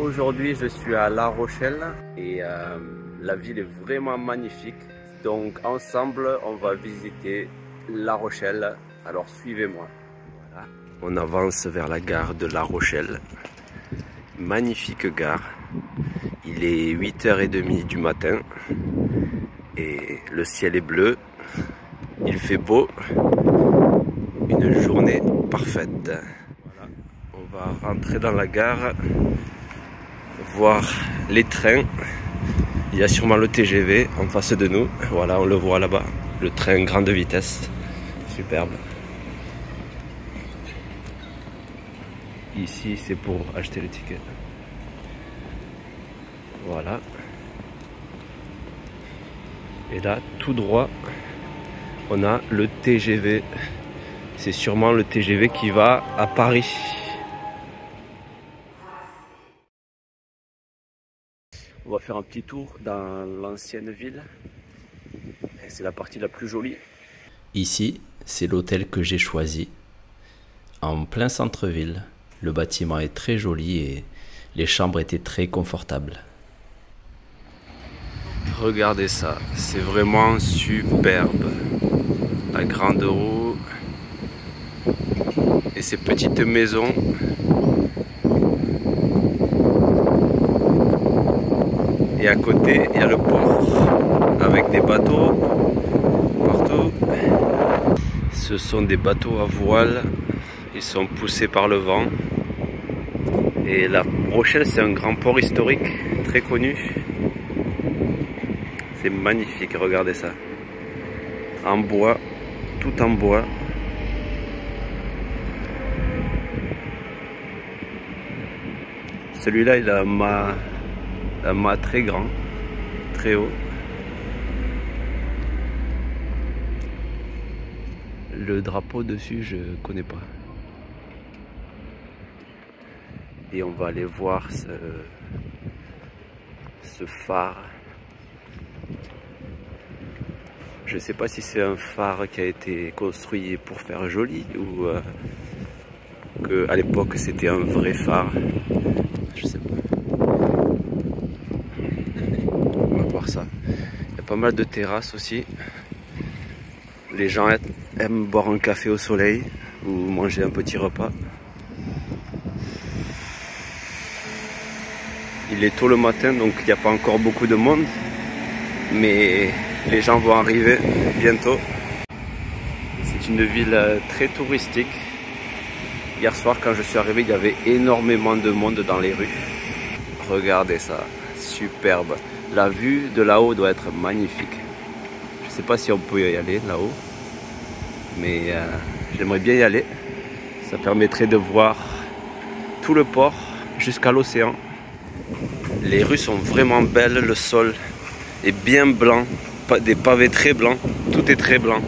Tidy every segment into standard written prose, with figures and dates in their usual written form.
Aujourd'hui, je suis à La Rochelle et la ville est vraiment magnifique. Donc ensemble, on va visiter La Rochelle. Alors suivez-moi. Voilà. On avance vers la gare de La Rochelle. Magnifique gare. Il est 8h30 du matin et le ciel est bleu. Il fait beau. Une journée parfaite. Voilà. On va rentrer dans la gare, voir les trains. Il y a sûrement le TGV en face de nous. Voilà, on le voit là-bas. Le train grande vitesse. Superbe. Ici, c'est pour acheter les tickets. Voilà. Et là, tout droit, on a le TGV. C'est sûrement le TGV qui va à Paris. On va faire un petit tour dans l'ancienne ville. C'est la partie la plus jolie. Ici, c'est l'hôtel que j'ai choisi. En plein centre-ville. Le bâtiment est très joli et les chambres étaient très confortables. Regardez ça, c'est vraiment superbe. La grande roue et ces petites maisons. Et à côté, il y a le port avec des bateaux partout. Ce sont des bateaux à voile. Ils sont poussés par le vent. Et La Rochelle, c'est un grand port historique très connu. C'est magnifique, regardez ça. En bois, tout en bois. Celui-là, il a un mât très grand, très haut. Le drapeau dessus, je connais pas. Et on va aller voir ce phare. Je sais pas si c'est un phare qui a été construit pour faire joli ou que à l'époque c'était un vrai phare. Je sais pas. On va voir ça. Il y a pas mal de terrasses aussi. Les gens aiment boire un café au soleil ou manger un petit repas. Il est tôt le matin, donc il n'y a pas encore beaucoup de monde, mais les gens vont arriver bientôt. C'est une ville très touristique. Hier soir, quand je suis arrivé, il y avait énormément de monde dans les rues. Regardez ça, superbe. La vue de là-haut doit être magnifique. Je ne sais pas si on peut y aller là-haut, mais j'aimerais bien y aller. Ça permettrait de voir tout le port jusqu'à l'océan. Les rues sont vraiment belles, le sol est bien blanc, des pavés très blancs, tout est très blanc.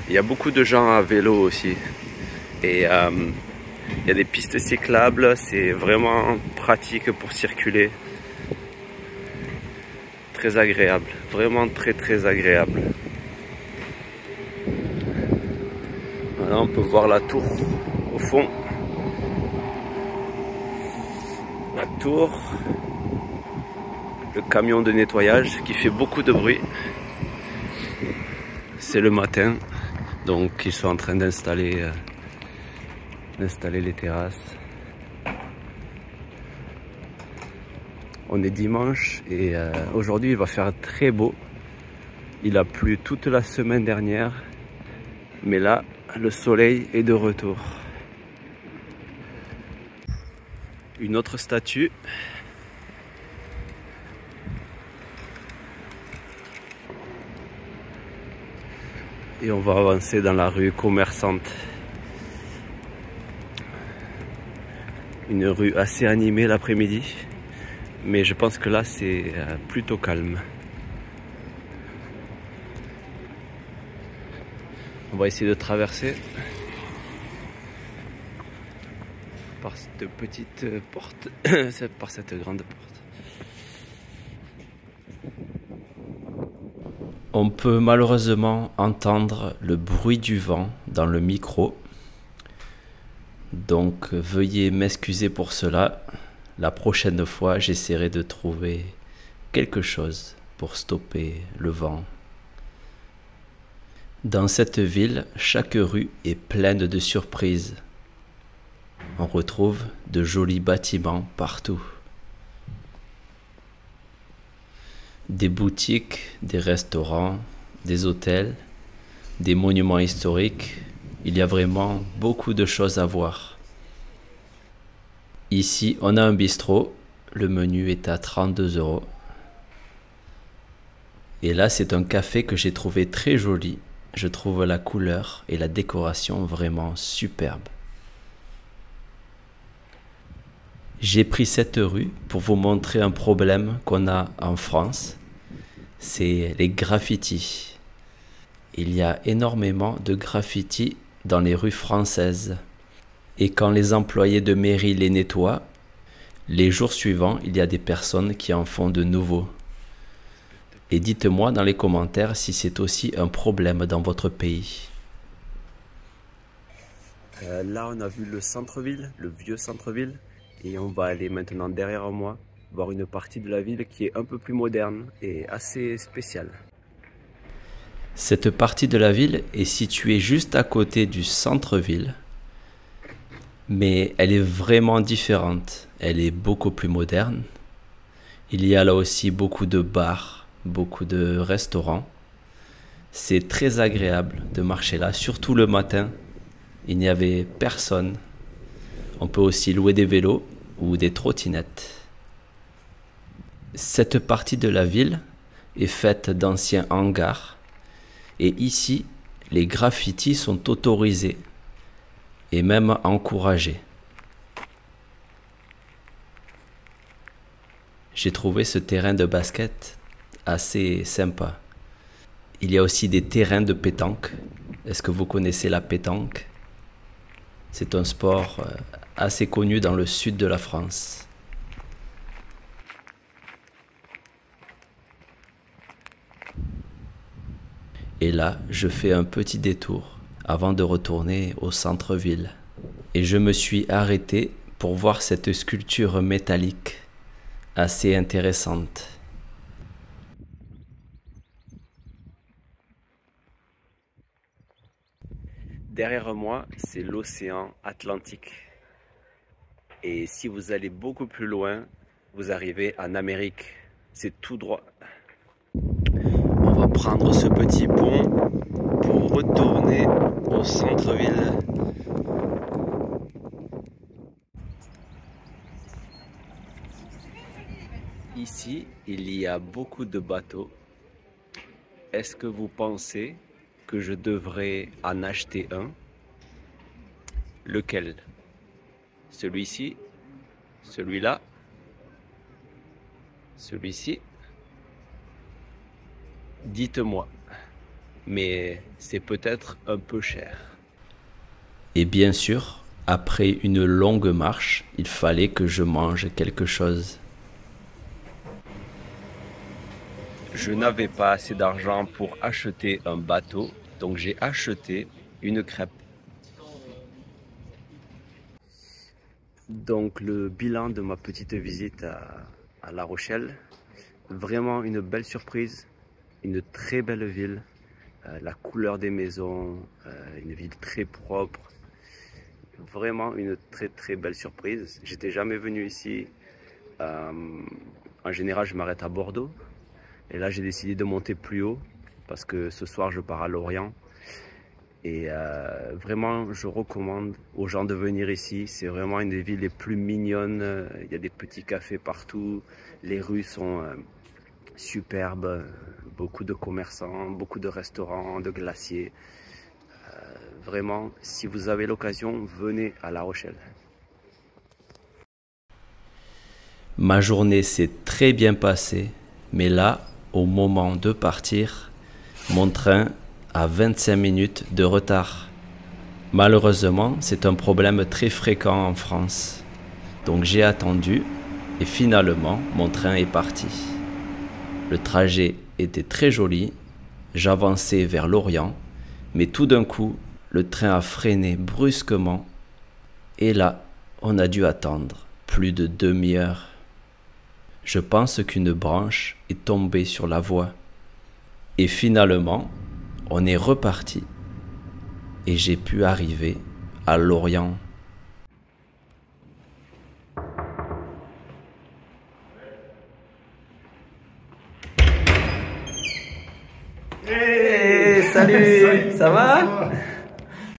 Il y a beaucoup de gens à vélo aussi et il y a des pistes cyclables, c'est vraiment pratique pour circuler. Très agréable, vraiment très agréable. Voilà, on peut voir la tour au fond. La tour, le camion de nettoyage qui fait beaucoup de bruit. C'est le matin, donc ils sont en train d'installer les terrasses. On est dimanche et aujourd'hui il va faire très beau. Il a plu toute la semaine dernière, mais là le soleil est de retour. Une autre statue. Et on va avancer dans la rue commerçante. Une rue assez animée l'après-midi. Mais je pense que là c'est plutôt calme. On va essayer de traverser par cette petite porte, par cette grande porte. On peut malheureusement entendre le bruit du vent dans le micro. Donc veuillez m'excuser pour cela. La prochaine fois, j'essaierai de trouver quelque chose pour stopper le vent. Dans cette ville, chaque rue est pleine de surprises. On retrouve de jolis bâtiments partout. Des boutiques, des restaurants, des hôtels, des monuments historiques. Il y a vraiment beaucoup de choses à voir. Ici, on a un bistrot. Le menu est à 32 €. Et là, c'est un café que j'ai trouvé très joli. Je trouve la couleur et la décoration vraiment superbe. J'ai pris cette rue pour vous montrer un problème qu'on a en France. C'est les graffitis. Il y a énormément de graffitis dans les rues françaises. Et quand les employés de mairie les nettoient, les jours suivants, il y a des personnes qui en font de nouveaux. Et dites-moi dans les commentaires si c'est aussi un problème dans votre pays. Là, on a vu le centre-ville, le vieux centre-ville. Et on va aller maintenant derrière moi, voir une partie de la ville qui est un peu plus moderne et assez spéciale. Cette partie de la ville est située juste à côté du centre-ville. Mais elle est vraiment différente. Elle est beaucoup plus moderne. Il y a là aussi beaucoup de bars, beaucoup de restaurants. C'est très agréable de marcher là, surtout le matin. Il n'y avait personne. On peut aussi louer des vélos ou des trottinettes. Cette partie de la ville est faite d'anciens hangars. Et ici, les graffitis sont autorisés et même encouragés. J'ai trouvé ce terrain de basket assez sympa. Il y a aussi des terrains de pétanque. Est-ce que vous connaissez la pétanque? C'est un sport assez connu dans le sud de la France. Et là, je fais un petit détour avant de retourner au centre-ville. Et je me suis arrêté pour voir cette sculpture métallique assez intéressante. Derrière moi, c'est l'océan Atlantique. Et si vous allez beaucoup plus loin, vous arrivez en Amérique. C'est tout droit. On va prendre ce petit pont pour retourner au centre-ville. Ici, il y a beaucoup de bateaux. Est-ce que vous pensez que je devrais en acheter un? Lequel? Celui-ci? Celui-là? Celui-ci? Dites-moi. Mais c'est peut-être un peu cher. Et bien sûr, après une longue marche, il fallait que je mange quelque chose. Je n'avais pas assez d'argent pour acheter un bateau, donc j'ai acheté une crêpe. Donc le bilan de ma petite visite à La Rochelle, vraiment une belle surprise, une très belle ville, la couleur des maisons, une ville très propre, vraiment une très belle surprise. J'étais jamais venu ici, en général je m'arrête à Bordeaux. Et là, j'ai décidé de monter plus haut parce que ce soir, je pars à Lorient. Et vraiment, je recommande aux gens de venir ici. C'est vraiment une des villes les plus mignonnes. Il y a des petits cafés partout. Les rues sont superbes. Beaucoup de commerçants, beaucoup de restaurants, de glaciers. Vraiment, si vous avez l'occasion, venez à La Rochelle. Ma journée s'est très bien passée, mais là, au moment de partir, mon train a 25 minutes de retard. Malheureusement, c'est un problème très fréquent en France. Donc j'ai attendu et finalement, mon train est parti. Le trajet était très joli, j'avançais vers Lorient, mais tout d'un coup, le train a freiné brusquement Et là, on a dû attendre plus de demi-heure. Je pense qu'une branche est tombée sur la voie. Et finalement, on est reparti. Et j'ai pu arriver à Lorient. Hey, salut, ça va?